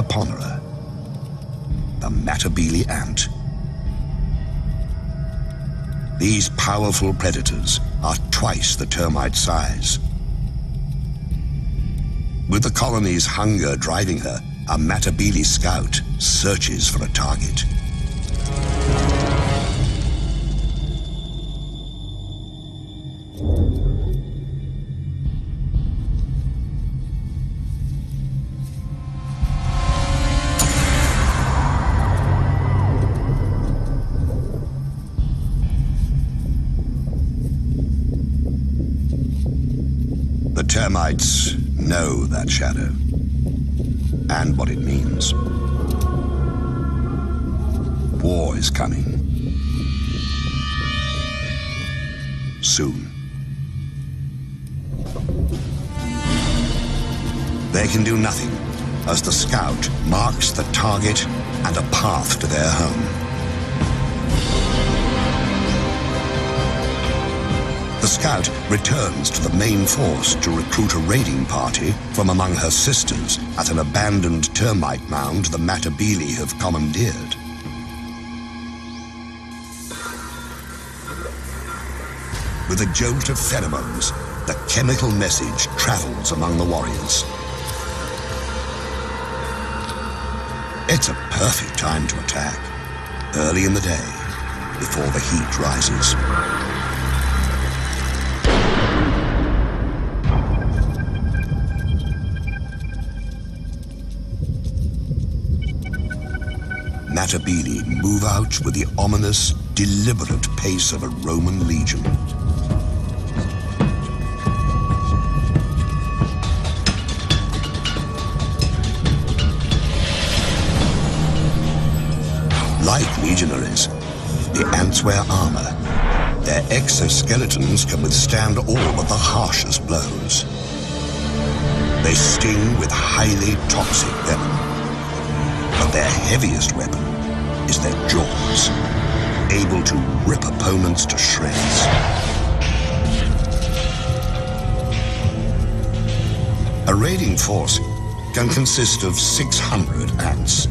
megaponera, the Matabele ant. These powerful predators are twice the termite size. With the colony's hunger driving her, a Matabele scout searches for a target. The termites know that shadow and what it means. War is coming. Soon. They can do nothing as the scout marks the target and a path to their home. The scout returns to the main force to recruit a raiding party from among her sisters at an abandoned termite mound the Matabele have commandeered. With a jolt of pheromones, the chemical message travels among the warriors. It's a perfect time to attack, early in the day, before the heat rises. Matabele move out with the ominous, deliberate pace of a Roman legion. Like legionaries, the ants wear armor. Their exoskeletons can withstand all but the harshest blows. They sting with highly toxic venom. But their heaviest weapon is their jaws, able to rip opponents to shreds. A raiding force can consist of 600 ants.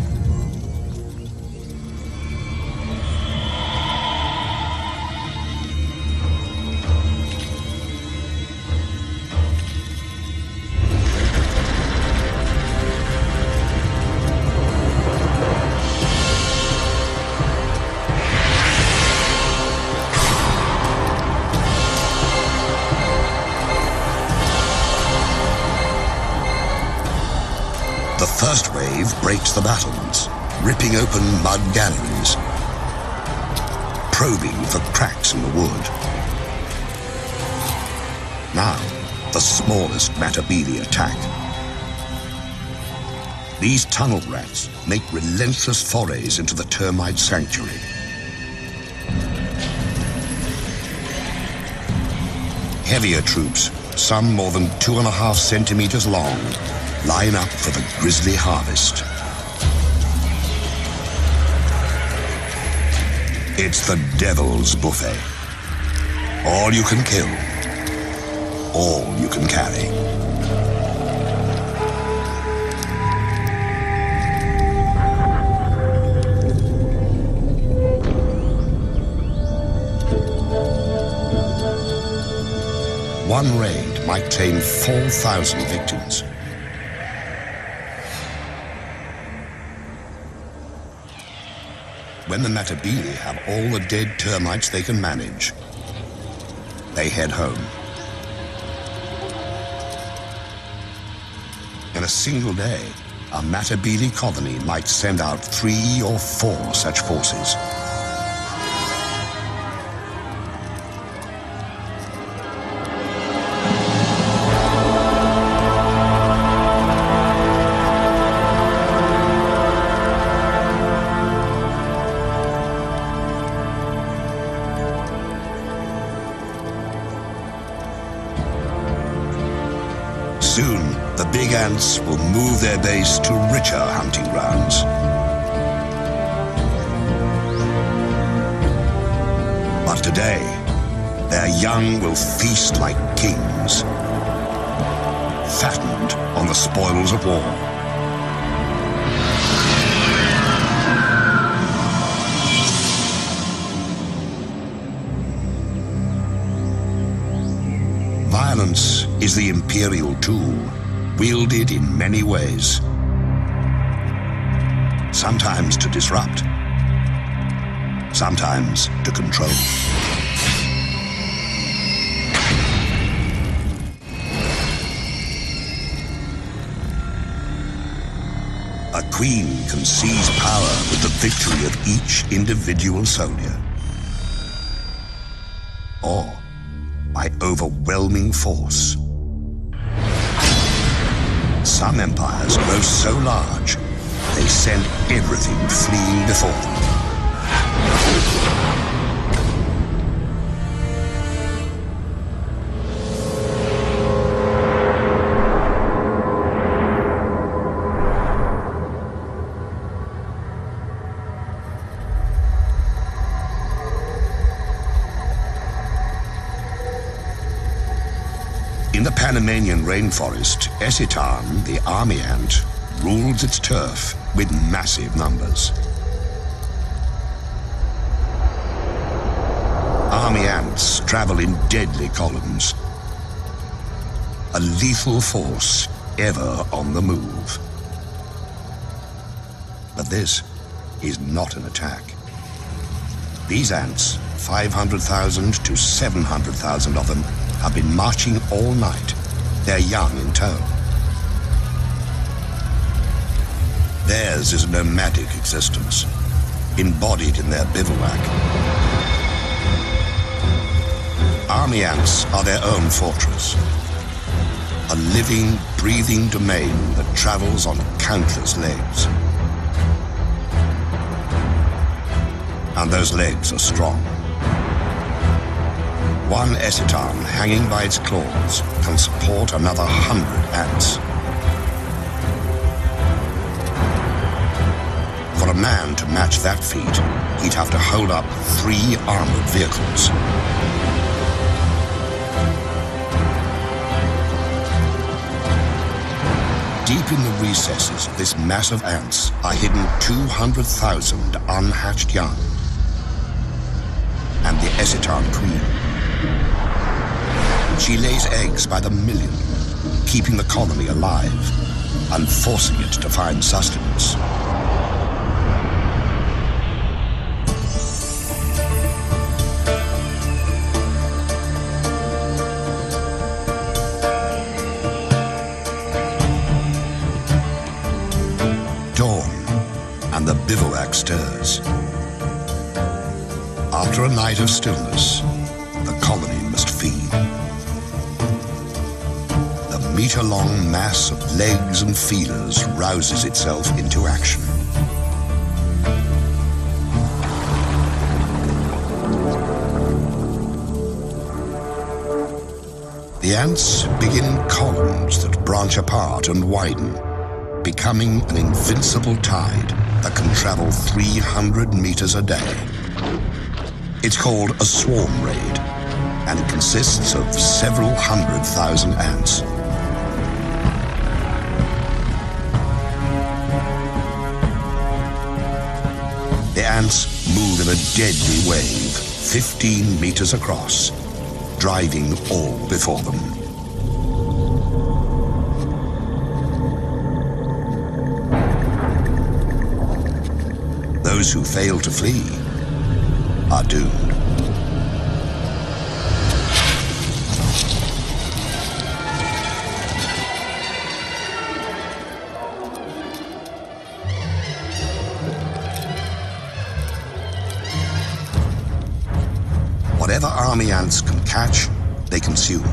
The first wave breaks the battlements, ripping open mud galleries, probing for cracks in the wood. Now, the smallest Matabele attack. These tunnel rats make relentless forays into the termite sanctuary. Heavier troops, some more than 2.5 centimeters long, line up for the grisly harvest. It's the devil's buffet. All you can kill, all you can carry. One raid might claim 4,000 victims. When the Matabele have all the dead termites they can manage, they head home. In a single day, a Matabele colony might send out 3 or 4 such forces. Soon, the big ants will move their base to richer hunting grounds. But today, their young will feast like kings, fattened on the spoils of war. Violence is the imperial tool, wielded in many ways. Sometimes to disrupt, sometimes to control. A queen can seize power with the victory of each individual soldier, or by overwhelming force. Some empires grow so large, they send everything fleeing before them. In the Panamanian rainforest, Eciton, the army ant, rules its turf with massive numbers. Army ants travel in deadly columns, a lethal force ever on the move. But this is not an attack. These ants, 500,000 to 700,000 of them, have been marching all night, their young in tow. Theirs is a nomadic existence, embodied in their bivouac. Army ants are their own fortress, a living, breathing domain that travels on countless legs. And those legs are strong. One Eciton hanging by its claws can support another 100 ants. For a man to match that feat, he'd have to hold up 3 armored vehicles. Deep in the recesses of this mass of ants are hidden 200,000 unhatched young, and the Eciton queen. She lays eggs by the million, keeping the colony alive and forcing it to find sustenance. Dawn, and the bivouac stirs. After a night of stillness, the colony must feed. The meter-long mass of legs and feelers rouses itself into action. The ants begin in columns that branch apart and widen, becoming an invincible tide that can travel 300 meters a day. It's called a swarm raid, and it consists of several 100,000 ants. The ants move in a deadly wave, 15 meters across, driving all before them. Those who fail to flee are doomed. Whatever army ants can catch, they consume.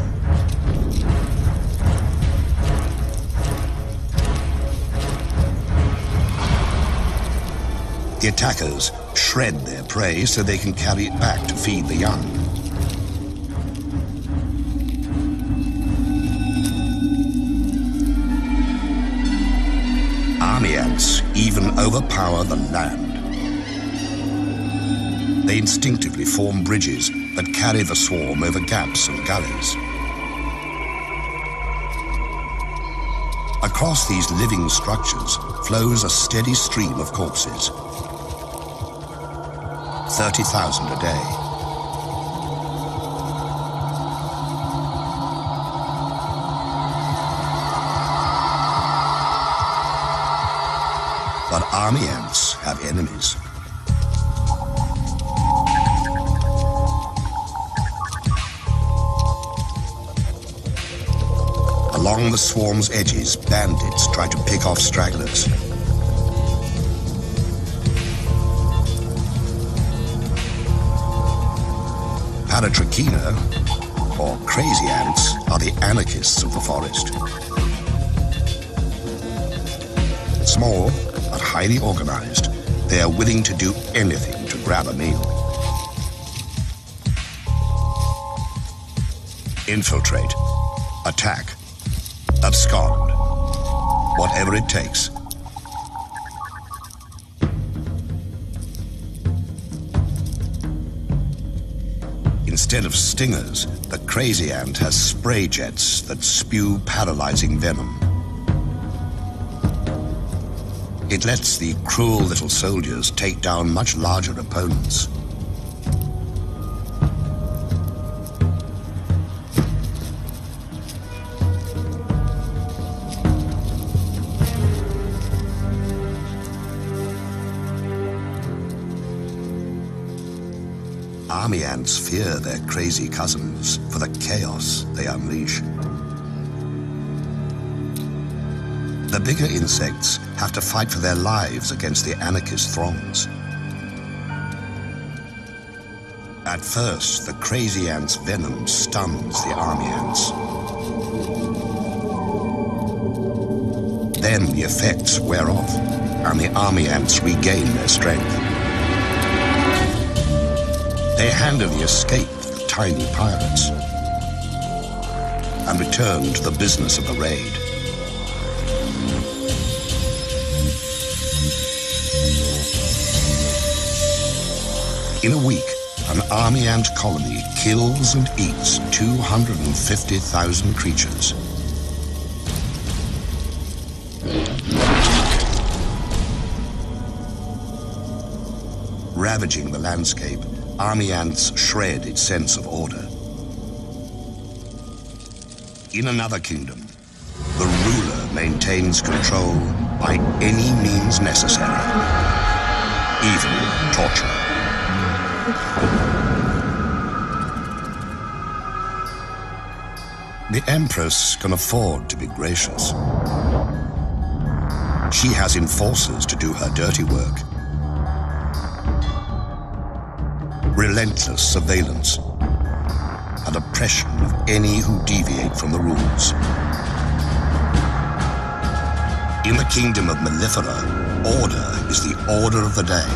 The attackers shred their prey so they can carry it back to feed the young. Army ants even overpower the land. They instinctively form bridges that carry the swarm over gaps and gullies. Across these living structures flows a steady stream of corpses. 30,000 a day. Army ants have enemies. Along the swarm's edges, bandits try to pick off stragglers. Paratrachina, or crazy ants, are the anarchists of the forest. Small, but highly organized, they are willing to do anything to grab a meal. Infiltrate, attack, abscond, whatever it takes. Instead of stingers, the crazy ant has spray jets that spew paralyzing venom. It lets the cruel little soldiers take down much larger opponents. Army ants fear their crazy cousins for the chaos they unleash. The bigger insects have to fight for their lives against the anarchist throngs. At first, the crazy ant's venom stuns the army ants. Then the effects wear off, and the army ants regain their strength. They handily escape the tiny pirates and return to the business of the raid. In a week, an army ant colony kills and eats 250,000 creatures. Ravaging the landscape, army ants shred its sense of order. In another kingdom, the ruler maintains control by any means necessary, even torture. The Empress can afford to be gracious. She has enforcers to do her dirty work. Relentless surveillance and oppression of any who deviate from the rules. In the kingdom of Mellifera, order is the order of the day.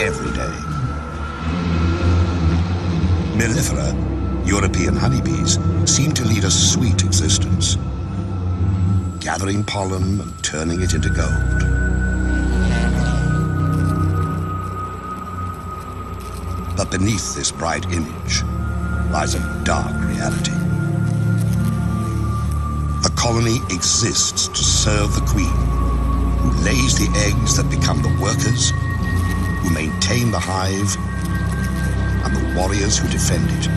Every day. Mellifera, European honeybees, seem to lead a sweet existence, gathering pollen and turning it into gold. But beneath this bright image lies a dark reality. The colony exists to serve the queen, who lays the eggs that become the workers, who maintain the hive, and the warriors who defend it.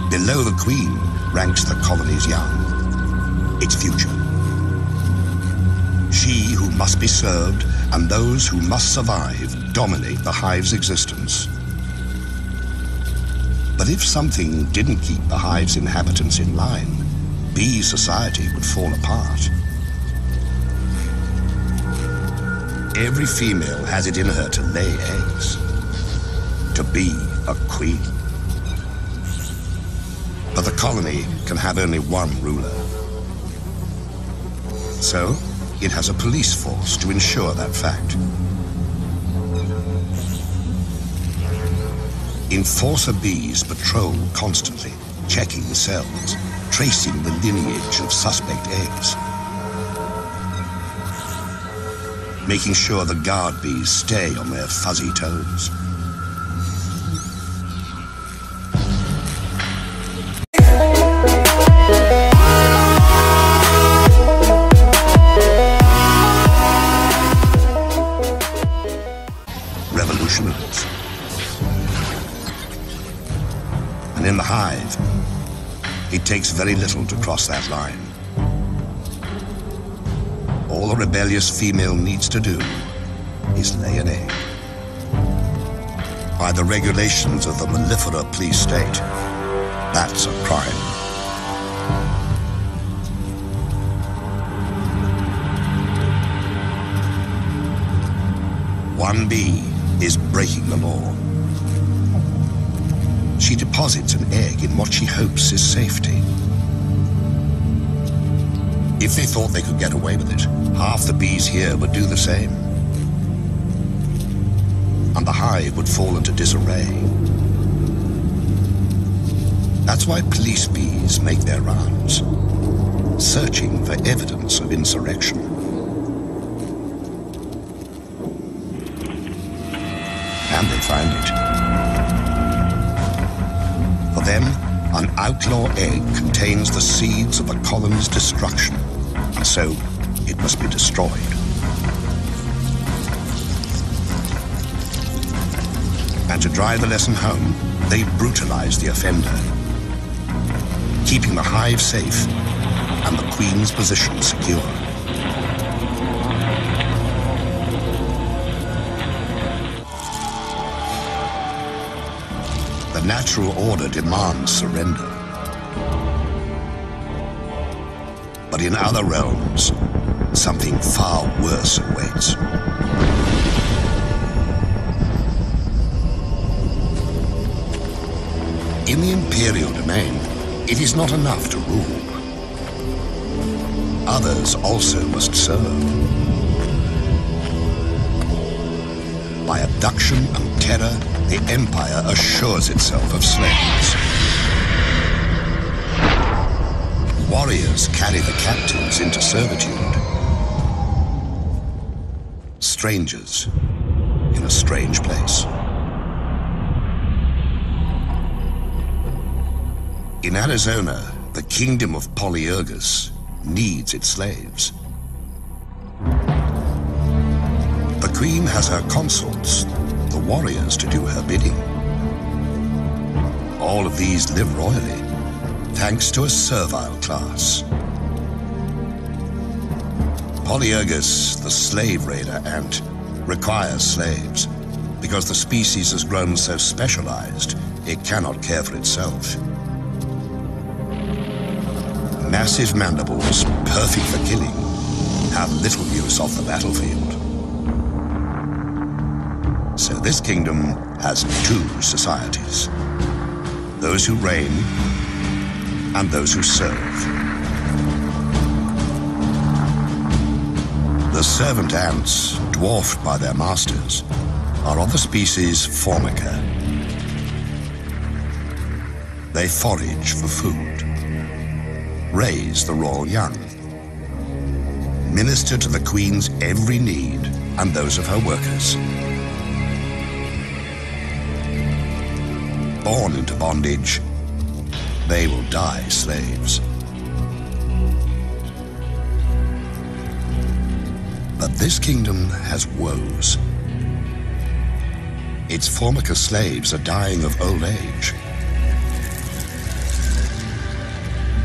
Below the queen ranks the colony's young, its future. She who must be served and those who must survive dominate the hive's existence. But if something didn't keep the hive's inhabitants in line, bee society would fall apart. Every female has it in her to lay eggs, to be a queen. But the colony can have only one ruler. So, it has a police force to ensure that fact. Enforcer bees patrol constantly, checking the cells, tracing the lineage of suspect eggs, making sure the guard bees stay on their fuzzy toes. Revolutionaries. And in the hive, It takes very little to cross that line. All a rebellious female needs to do is lay an egg. By the regulations of the mellifera police state, that's a crime. One bee is breaking the law. She deposits an egg in what she hopes is safety. If they thought they could get away with it, half the bees here would do the same. And the hive would fall into disarray. That's why police bees make their rounds, searching for evidence of insurrection. And they find it. For them, an outlaw egg contains the seeds of the colony's destruction, and so it must be destroyed. And to drive the lesson home, they brutalize the offender, keeping the hive safe and the queen's position secure. The natural order demands surrender. But in other realms, something far worse awaits. In the imperial domain, it is not enough to rule. Others also must serve. By abduction and terror, the empire assures itself of slaves. Warriors carry the captives into servitude. Strangers in a strange place. In Arizona, the kingdom of Polyergus needs its slaves. The queen has her consorts, the warriors, to do her bidding. All of these live royally, thanks to a servile class. Polyergus, the slave raider ant, requires slaves because the species has grown so specialized it cannot care for itself. Massive mandibles, perfect for killing, have little use off the battlefield. So this kingdom has two societies: those who reign and those who serve. The servant ants, dwarfed by their masters, are of the species Formica. They forage for food, raise the royal young, minister to the queen's every need and those of her workers. Born into bondage, they will die slaves. But this kingdom has woes. Its Formica slaves are dying of old age.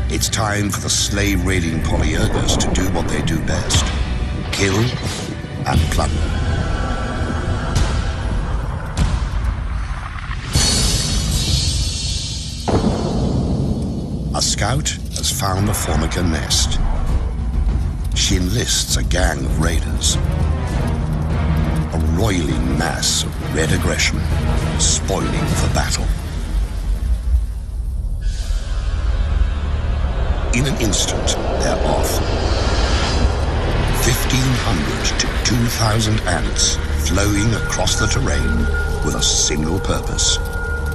It's time for the slave-raiding Polyergus to do what they do best: kill and plunder. A scout has found the Formica nest. She enlists a gang of raiders. A roiling mass of red aggression, spoiling for battle. In an instant, they're off. 1,500 to 2,000 ants flowing across the terrain with a single purpose: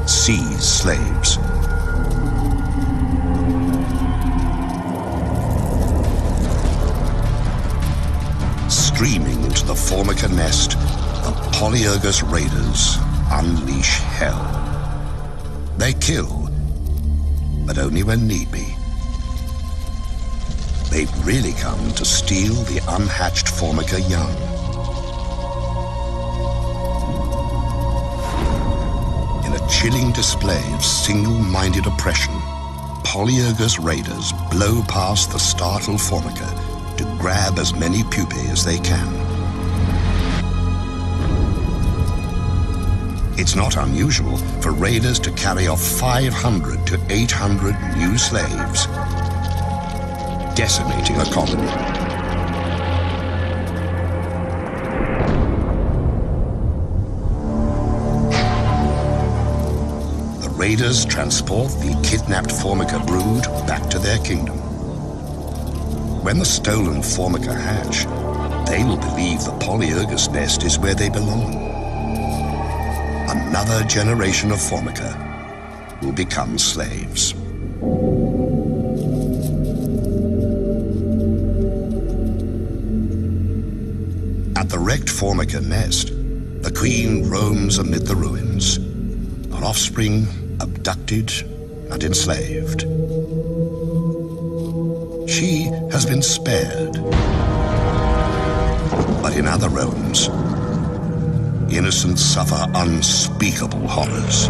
seize slaves. Streaming into the Formica nest, the Polyergus raiders unleash hell. They kill, but only when need be. They've really come to steal the unhatched Formica young. In a chilling display of single-minded oppression, polyergus raiders blow past the startled formica to grab as many pupae as they can. It's not unusual for raiders to carry off 500 to 800 new slaves, decimating a colony. The raiders transport the kidnapped formica brood back to their kingdom. When the stolen formica hatch, they will believe the polyergus nest is where they belong. Another generation of formica will become slaves. At the wrecked formica nest, the queen roams amid the ruins, her offspring abducted and enslaved. She has been spared, but in other realms, innocents suffer unspeakable horrors.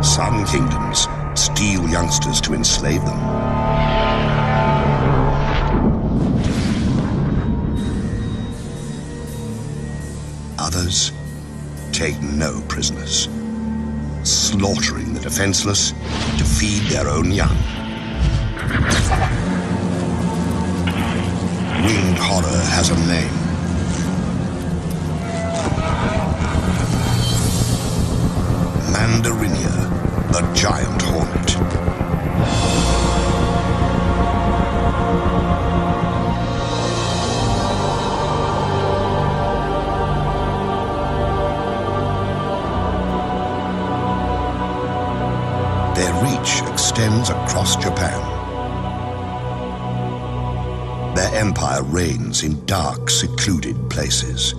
Some kingdoms steal youngsters to enslave them. Others take no prisoners, slaughtering the defenseless to feed their own young. Winged horror has a name. Mandarinia, the giant hornet. Their reach extends across Japan. Their empire reigns in dark, secluded places.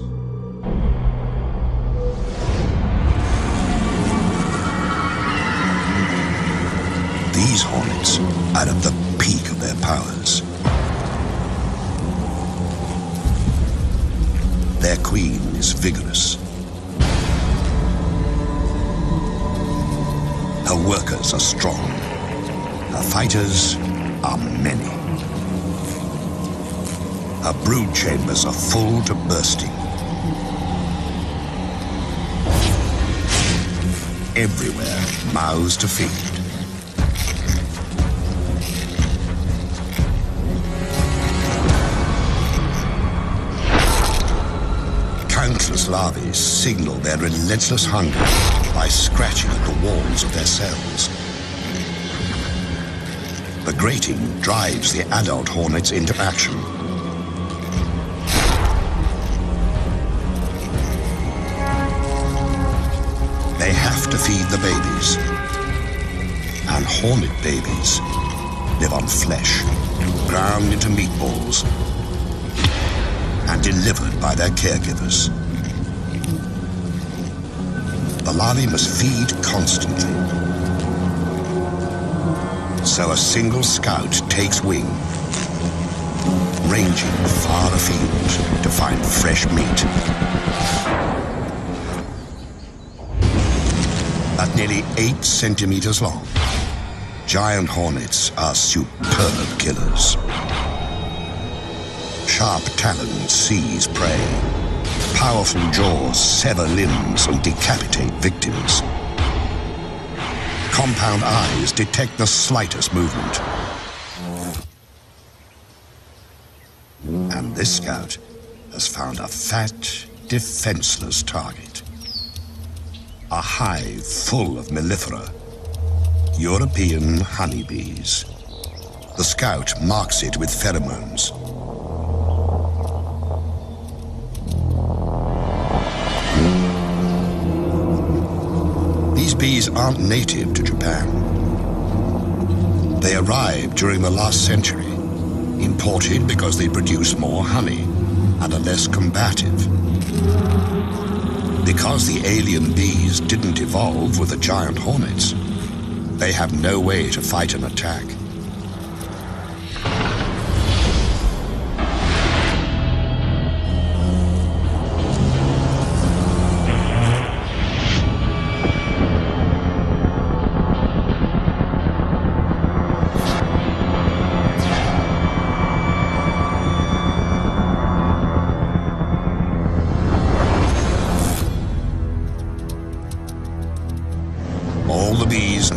These hornets are at the peak of their powers. Their queen is vigorous. Her workers are strong. Her fighters are many. Her brood chambers are full to bursting. Everywhere, mouths to feed. Countless larvae signal their relentless hunger by scratching at the walls of their cells. The grating drives the adult hornets into action. They have to feed the babies, and hornet babies live on flesh, ground into meatballs, and delivered by their caregivers. The larvae must feed constantly, so a single scout takes wing, ranging far afield to find fresh meat. At nearly 8 centimeters long, giant hornets are superb killers. Sharp talons seize prey. Powerful jaws sever limbs and decapitate victims. Compound eyes detect the slightest movement. And this scout has found a fat, defenseless target. A hive full of mellifera, European honeybees. The scout marks it with pheromones. These bees aren't native to Japan. They arrived during the last century, imported because they produce more honey and are less combative. Because the alien bees didn't evolve with the giant hornets, they have no way to fight an attack.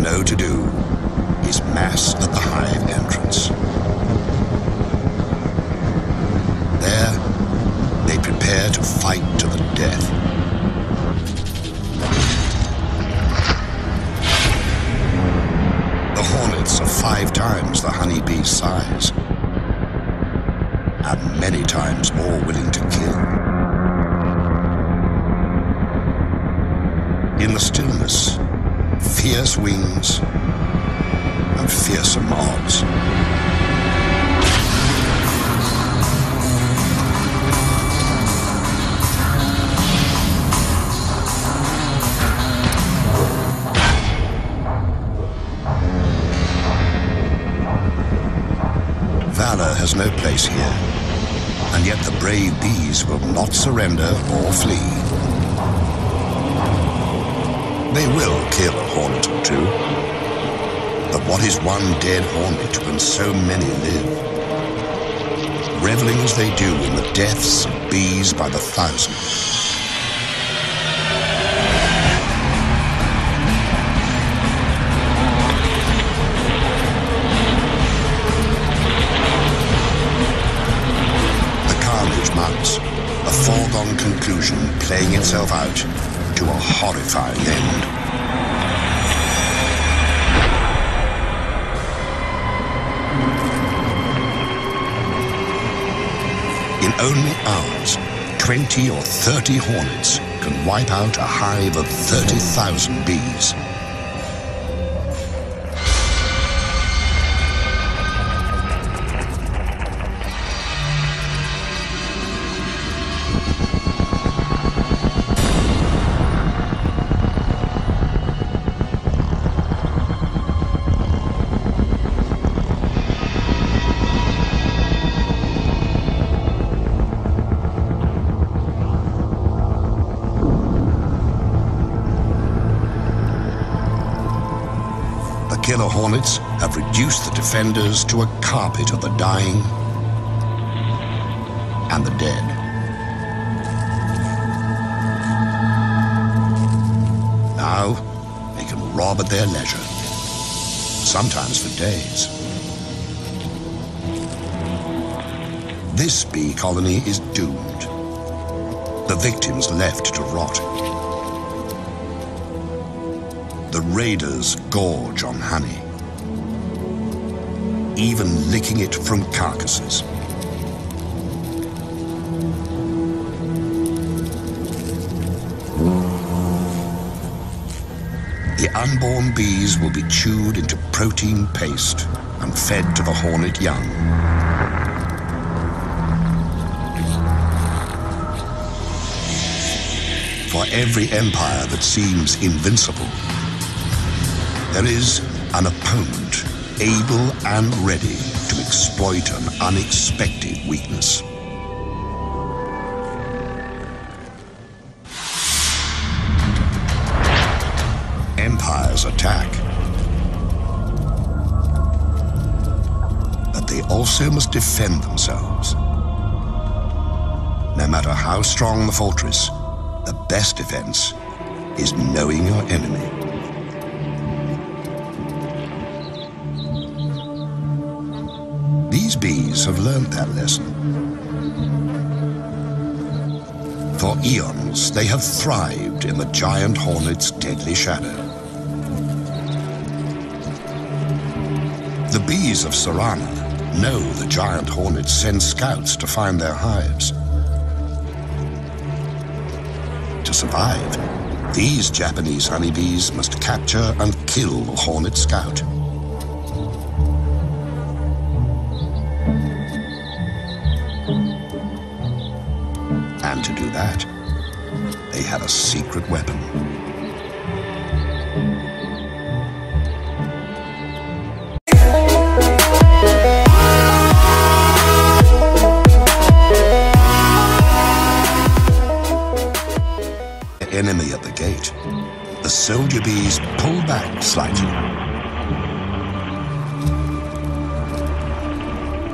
know to do is mass at the hive entrance. There, they prepare to fight to the death. The hornets are 5 times the honeybee's size, and many times more willing to kill. In the stillness, fierce wings and fearsome odds. Valor has no place here, and yet the brave bees will not surrender or flee. They will kill a hornet or 2, but what is one dead hornet when so many live? Reveling as they do in the deaths of bees by the thousand. Mounts, a foregone conclusion playing itself out to a horrifying end. In only hours, 20 or 30 hornets can wipe out a hive of 30,000 bees. Killer hornets have reduced the defenders to a carpet of the dying and the dead. Now, they can rob at their leisure, sometimes for days. This bee colony is doomed. The victims left to rot. The raiders gorge on honey, even licking it from carcasses. The unborn bees will be chewed into protein paste and fed to the hornet young. For every empire that seems invincible, there is an opponent able and ready to exploit an unexpected weakness. Empires attack, but they also must defend themselves. No matter how strong the fortress, the best defense is knowing your enemy. These bees have learned that lesson. For eons, they have thrived in the giant hornet's deadly shadow. The bees of Sarana know the giant hornets send scouts to find their hives. To survive, these Japanese honeybees must capture and kill the hornet scout. And to do that, they have a secret weapon. Enemy at the gate, the soldier bees pull back slightly.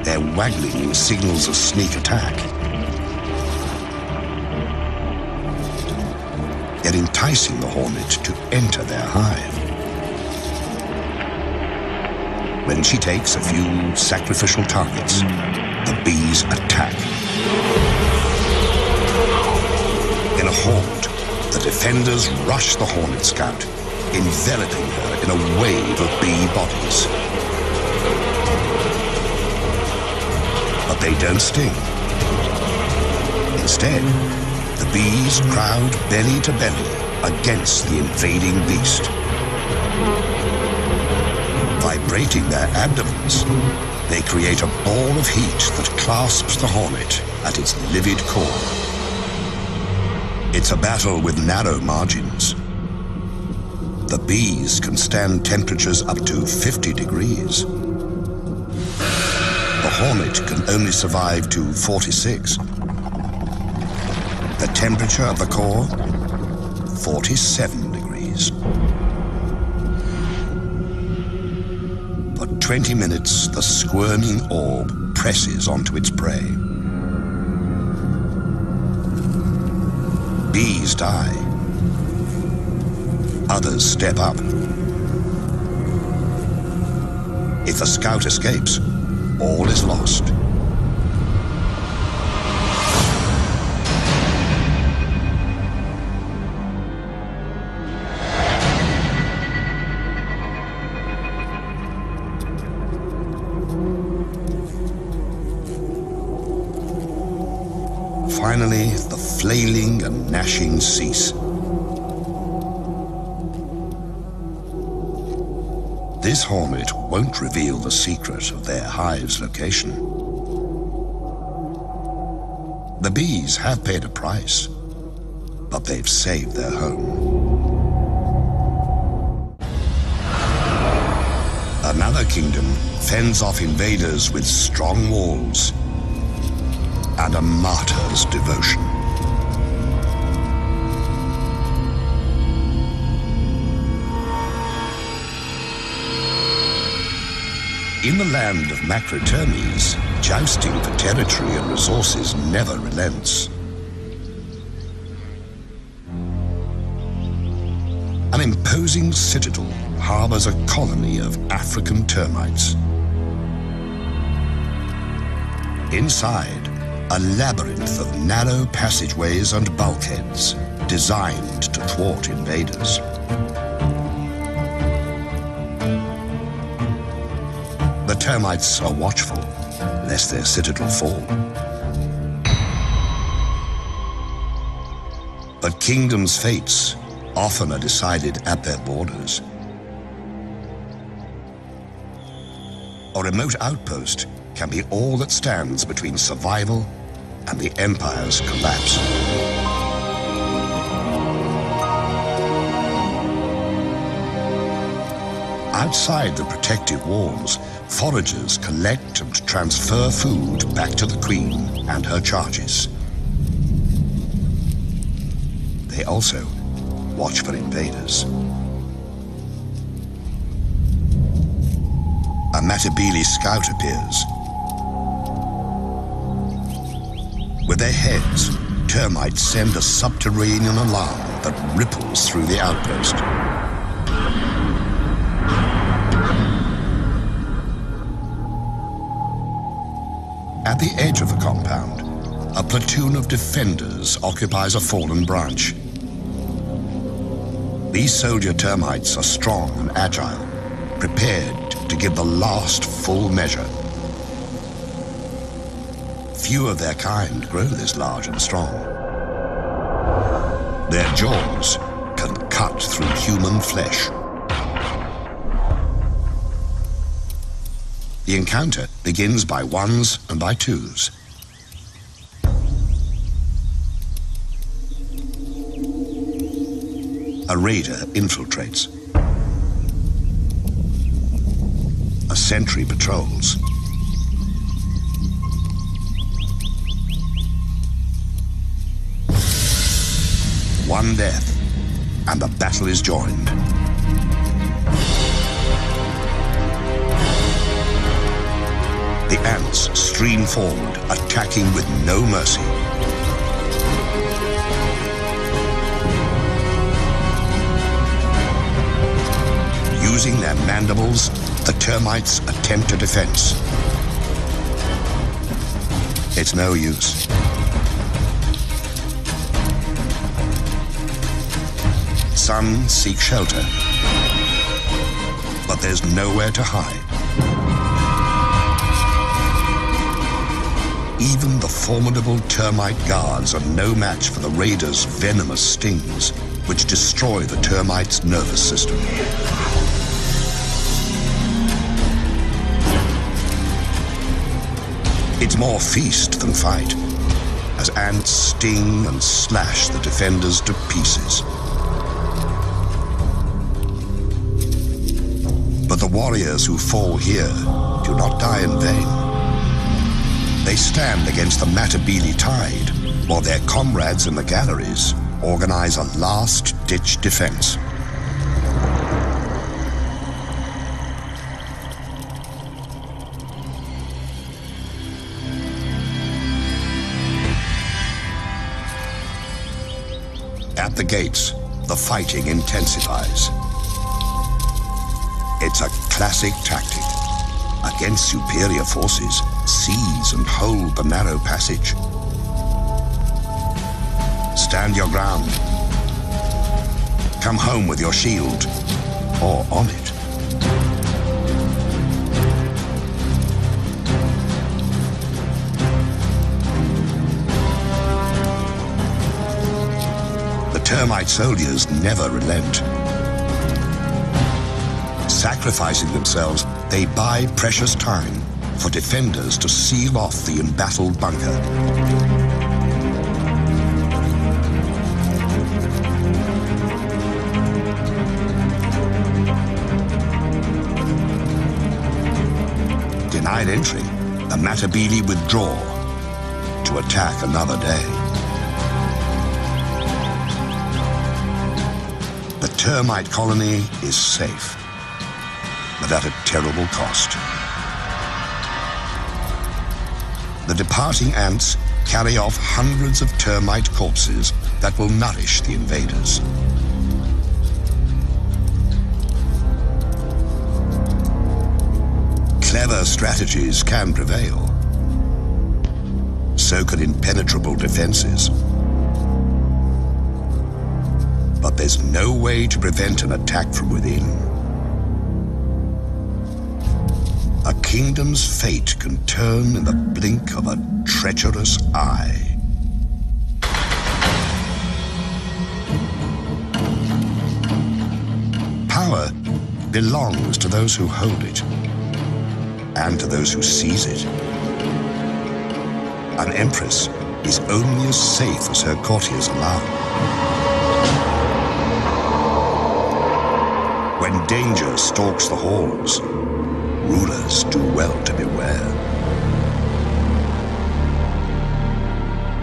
Their waggling signals a sneak attack. They're enticing the hornet to enter their hive. When she takes a few sacrificial targets, the bees attack. In a horde, the defenders rush the hornet scout, enveloping her in a wave of bee bodies. But they don't sting. Instead, the bees crowd belly to belly against the invading beast. Vibrating their abdomens, they create a ball of heat that clasps the hornet at its livid core. It's a battle with narrow margins. The bees can stand temperatures up to 50 degrees. The hornet can only survive to 46. The temperature of the core, 47 degrees. For 20 minutes, the squirming orb presses onto its prey. Bees die. Others step up. If the scout escapes, all is lost. Finally, the flailing and gnashing cease. This hornet won't reveal the secret of their hive's location. The bees have paid a price, but they've saved their home. Another kingdom fends off invaders with strong walls and a martyr's devotion. In the land of Macrotermes, jousting for territory and resources never relents. An imposing citadel harbors a colony of African termites. Inside, a labyrinth of narrow passageways and bulkheads designed to thwart invaders. The termites are watchful, lest their citadel fall. But kingdoms' fates often are decided at their borders. A remote outpost can be all that stands between survival and the empire's collapse. Outside the protective walls, foragers collect and transfer food back to the queen and her charges. They also watch for invaders. A Matabele scout appears. With their heads, termites send a subterranean alarm that ripples through the outpost. At the edge of the compound, a platoon of defenders occupies a fallen branch. These soldier termites are strong and agile, prepared to give the last full measure. Few of their kind grow this large and strong. Their jaws can cut through human flesh. The encounter begins by ones and by twos. A raider infiltrates. A sentry patrols. One death, and the battle is joined. The ants stream forward, attacking with no mercy. Using their mandibles, The termites attempt a defense. It's no use. Some seek shelter, but there's nowhere to hide. Even the formidable termite guards are no match for the raiders' venomous stings, which destroy the termite's nervous system. It's more feast than fight, as ants sting and slash the defenders to pieces. But the warriors who fall here do not die in vain. They stand against the Matabele tide, while their comrades in the galleries organize a last-ditch defense. At the gates, the fighting intensifies. It's a classic tactic. Against superior forces, seize and hold the narrow passage. Stand your ground. Come home with your shield, or on it. The termite soldiers never relent. Sacrificing themselves, they buy precious time for defenders to seal off the embattled bunker. Denied entry, the Matabele withdraw to attack another day. The termite colony is safe, but at a terrible cost. The departing ants carry off hundreds of termite corpses that will nourish the invaders. Clever strategies can prevail. So can impenetrable defenses. But there's no way to prevent an attack from within. A kingdom's fate can turn in the blink of a treacherous eye. Power belongs to those who hold it, and to those who seize it. An empress is only as safe as her courtiers allow. When danger stalks the halls, rulers do well to beware.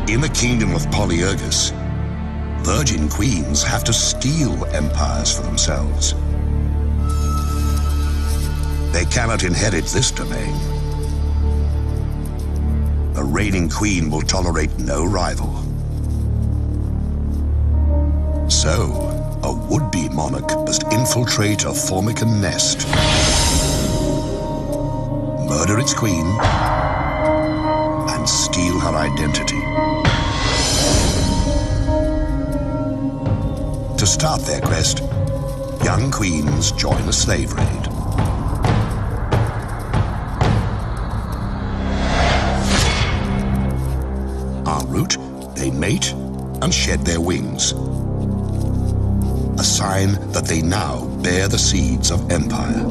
In the kingdom of Polyergus, virgin queens have to steal empires for themselves. They cannot inherit this domain. A reigning queen will tolerate no rival. So, a would-be monarch must infiltrate a Formican nest, murder its queen, and steal her identity. To start their quest, young queens join a slave raid. En route, they mate and shed their wings, a sign that they now bear the seeds of empire.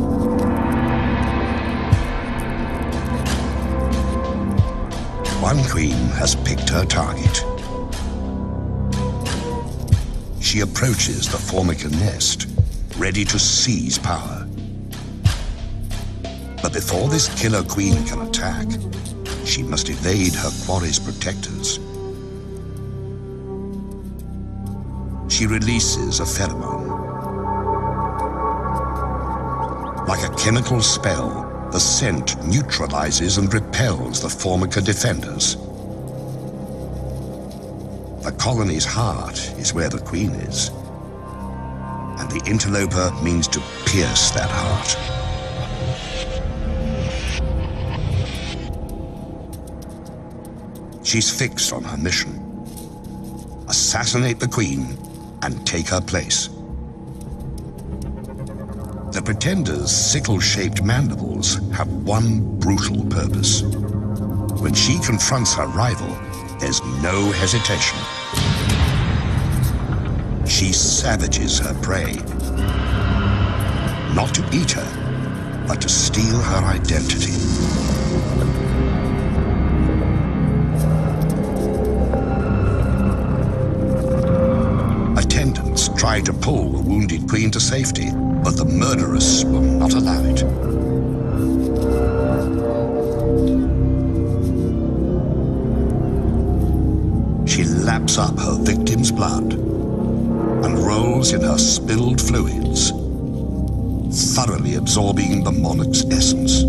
One queen has picked her target. She approaches the Formica nest, ready to seize power. But before this killer queen can attack, she must evade her quarry's protectors. She releases a pheromone. Like a chemical spell, the scent neutralizes and repels the Formica defenders. The colony's heart is where the queen is, and the interloper means to pierce that heart. She's fixed on her mission. Assassinate the queen and take her place. The pretender's sickle-shaped mandibles have one brutal purpose. When she confronts her rival, there's no hesitation. She savages her prey. Not to eat her, but to steal her identity. Attendants try to pull the wounded queen to safety, but the murderess will not allow it. She laps up her victim's blood and rolls in her spilled fluids, thoroughly absorbing the monarch's essence.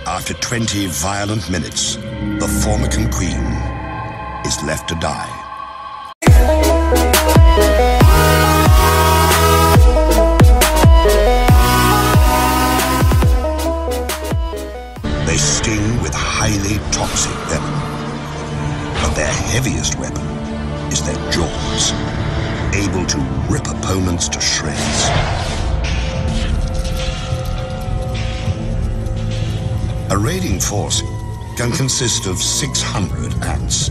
After 20 violent minutes, the Formican queen is left to die. They sting with highly toxic venom, but their heaviest weapon is their jaws, able to rip opponents to shreds. A raiding force can consist of 600 ants.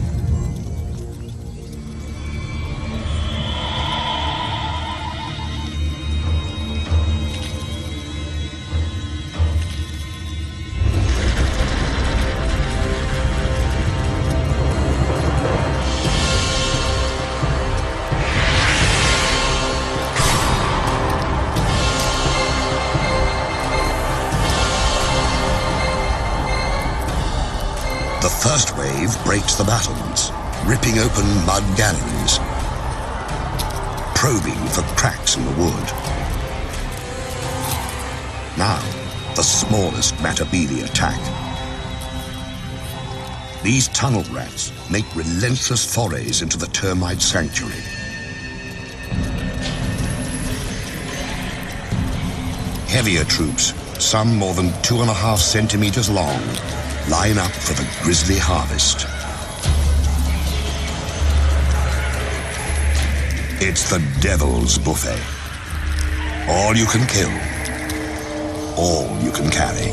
The first wave breaks the battlements, ripping open mud galleries, probing for cracks in the wood. Now, the smallest Matabili attack. These tunnel rats make relentless forays into the termite sanctuary. Heavier troops, some more than 2.5 centimeters long, line up for the grisly harvest. It's the devil's buffet. All you can kill, all you can carry.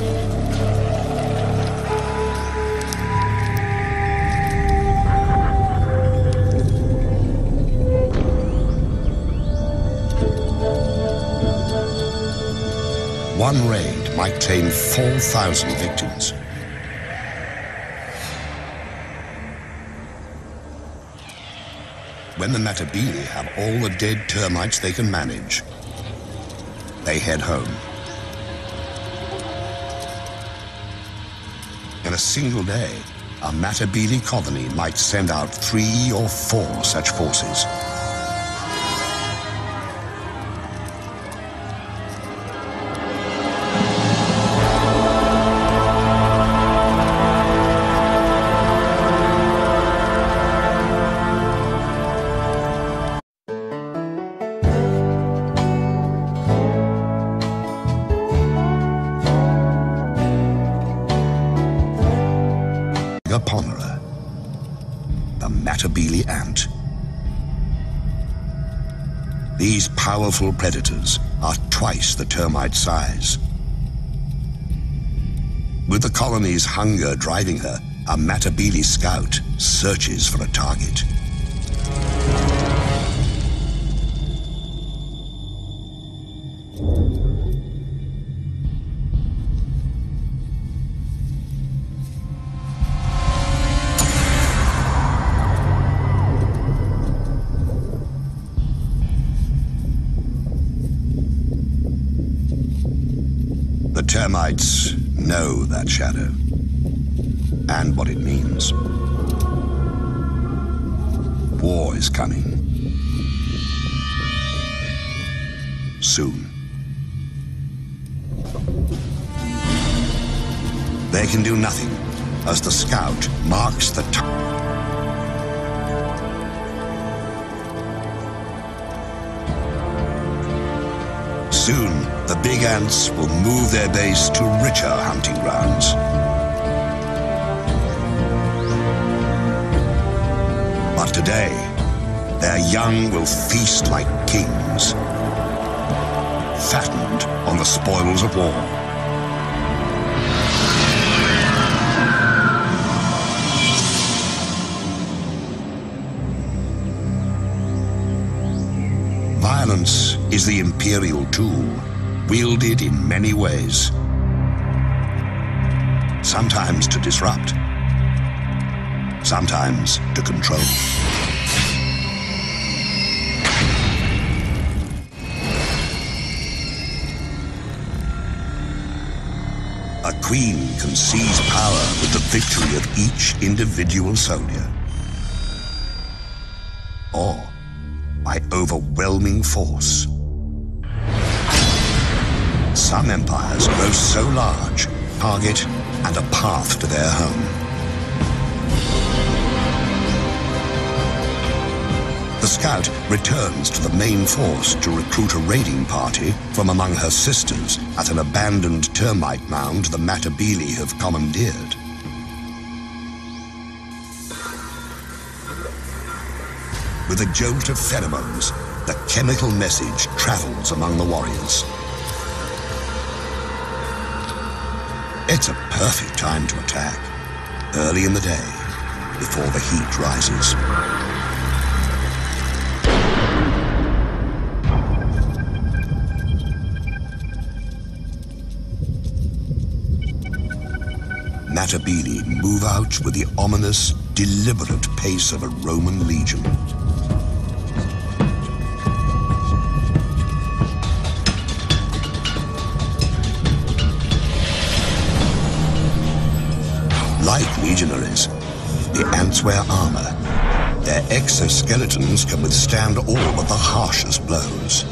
One raid might claim 4,000 victims. When the Matabili have all the dead termites they can manage, they head home. In a single day, a Matabili colony might send out 3 or 4 such forces. The Matabili ant. These powerful predators are twice the termite size. With the colony's hunger driving her, a Matabili scout searches for a target. The termites know that shadow and what it means. War is coming. Soon. They can do nothing as the scout marks the Soon, the big ants will move their base to richer hunting grounds. But today, their young will feast like kings, fattened on the spoils of war. Violence is the imperial tool, wielded in many ways. Sometimes to disrupt, sometimes to control. A queen can seize power with the victory of each individual soldier, or by overwhelming force. Some empires grow so large, target and a path to their home. The scout returns to the main force to recruit a raiding party from among her sisters at an abandoned termite mound the Matabili have commandeered. With a jolt of pheromones, the chemical message travels among the warriors. It's a perfect time to attack, early in the day, before the heat rises. Matabili move out with the ominous, deliberate pace of a Roman legion. Like legionaries, the ants wear armor. Their exoskeletons can withstand all but the harshest blows.